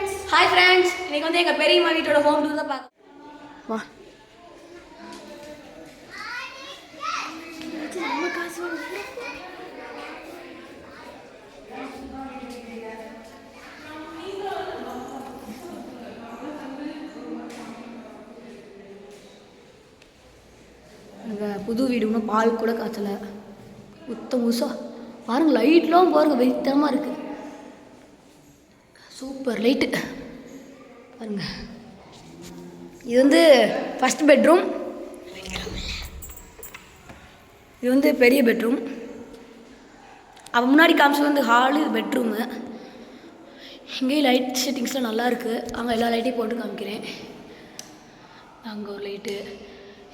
Hi friends, இன்னைக்கு வந்து எங்க பெரியம்மா வீட்டோட ஹோம் டூர் தான் பார்க்க. வா. நம்ம காசு புது வீடு இன்னும் பால் கூட காய்ச்சல. சுத்தம் முசா பாருங்க, லைட்லாம் பாருங்க வெயிட்டமா இருக்கு. சூப்பர் லைட்டு பாருங்க. இது வந்து ஃபர்ஸ்ட் பெட்ரூம். இது வந்து பெரிய பெட்ரூம். அப்போ முன்னாடி காமிச்சது வந்து ஹாலு, இது பெட்ரூமு. இங்கேயும் லைட் செட்டிங்ஸ்லாம் நல்லா இருக்குது. அங்கே எல்லா லைட்டையும் போட்டு காமிக்கிறேன். அங்கே ஒரு லைட்டு,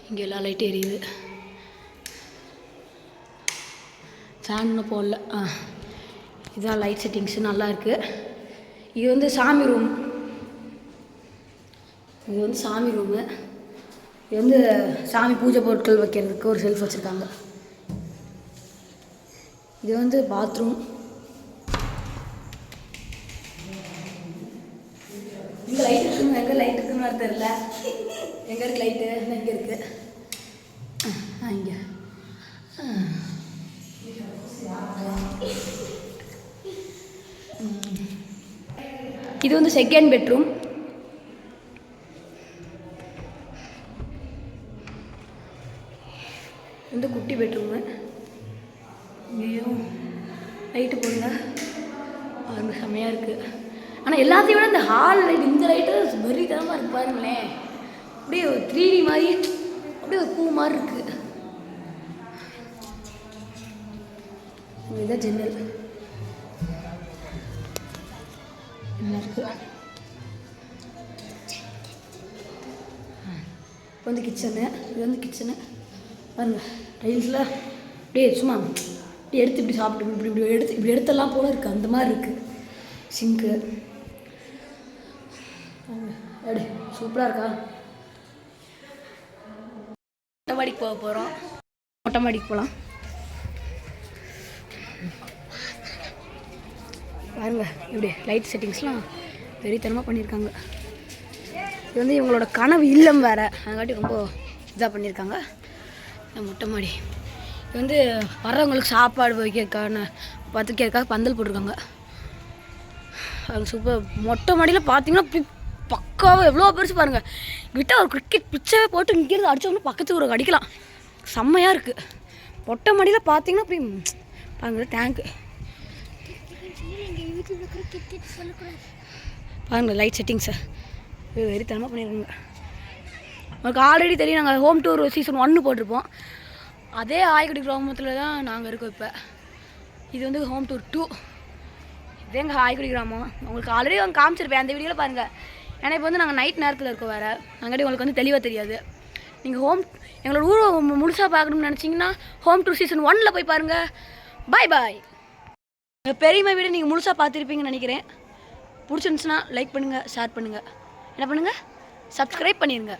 இங்கே எல்லா லைட்டும் எரியுது. ஃபேன் இன்னும் போடல. இதுதான் லைட் செட்டிங்ஸு நல்லா இருக்குது. இது வந்து சாமி ரூம். இது வந்து சாமி ரூமு. இது வந்து சாமி பூஜை பொருட்கள் வைக்கிறதுக்கு ஒரு செல்ஃப் வச்சுருக்காங்க. இது வந்து பாத்ரூம். இங்கே லைட் இருக்குன்னு, எங்கே லைட் இருக்குன்னு தெரியல. எங்கே இருக்குது லைட்டு? எங்கே இருக்குது? இங்கே. இது வந்து செகண்ட் பெட்ரூம். வந்து குட்டி பெட்ரூமு. இங்கேயும் லைட்டு போடுங்க, அது செம்மையாக இருக்குது. ஆனால் எல்லாத்தையும் விட இந்த ஹால் லைட், இந்த லைட்டு வெறித்தனமாக இருக்குது பாருங்களேன். அப்படியே ஒரு 3D மாதிரி, அப்படியே ஒரு பூ மாதிரி இருக்குது. இதுதான் ஜன்னல் என்ன இருக்குது. இப்போ வந்து கிச்சனு. இது வந்து கிச்சனு பாருங்க. டைல்ஸில் அப்படியே சும்மா இப்படி எடுத்து இப்படி சாப்பிட்டு இப்படி எடுத்தெல்லாம் போல இருக்குது, அந்த மாதிரி இருக்குது. சிங்க்கு அப்படி சூப்பராக இருக்கா. மொட்டை மாடிக்கு போக போகிறோம். மொட்டை மாடிக்கு போகலாம் பாருங்க. இப்படி லைட் செட்டிங்ஸ்லாம் வெறித்தனமாக பண்ணியிருக்காங்க. இது வந்து இவங்களோட கனவு இல்லம் வேறு, அதுக்காட்டி ரொம்ப இதாக பண்ணியிருக்காங்க. மொட்டை மாடி இது வந்து வர்றவங்களுக்கு சாப்பாடு வைக்கிறதுக்கான பத்துக்கிறதுக்காக பந்தல் போட்டிருக்காங்க. அது சூப்பர். மொட்டை மாடியில் பார்த்தீங்கன்னா பக்காவாக எவ்வளோ பெருசு பாருங்கள். விட்டால் ஒரு கிரிக்கெட் பிச்சை போட்டு இங்கேருந்து அடித்தவங்க பக்கத்துக்கு ஒரு அடிக்கலாம். செம்மையாக இருக்குது. மொட்டை மாடியில் பார்த்தீங்கன்னா அப்படி பாருங்கள். டேங்க்கு பாருங்கள். லைட் செட்டிங்ஸை வெறித்தனமாக பண்ணியிருக்காங்க. நமக்கு ஆல்ரெடி தெரியும், நாங்கள் ஹோம் டூர் சீசன் 1 போட்டிருப்போம். அதே ஆய்க்குடி கிராமத்தில் தான் நாங்கள் இருக்கோம் இப்போ. இது வந்து ஹோம் டூர் 2. இதே எங்கள் ஆய்க்குடி கிராமம். உங்களுக்கு ஆல்ரெடி அவங்க காமிச்சிருப்பேன் அந்த வீடியோவில் பாருங்கள். ஏன்னா இப்போ வந்து நாங்கள் நைட் நேரத்தில் இருக்கோம் வேறு, அங்காட்டி உங்களுக்கு வந்து தெளிவாக தெரியாது. நீங்கள் எங்களோட ஊரை முழுசாக பார்க்கணும்னு நினச்சிங்கன்னா ஹோம் டூர் சீசன் 1 போய் பாருங்கள். பாய் பாய். எங்கள் பெரியம்மா வீடு நீங்கள் முழுசாக பார்த்துருப்பீங்கன்னு நினைக்கிறேன். பிடிச்சிருந்துச்சுன்னா லைக் பண்ணுங்கள், ஷேர் பண்ணுங்கள், என்ன பண்ணுங்கள், சப்ஸ்கிரைப் பண்ணிடுங்க.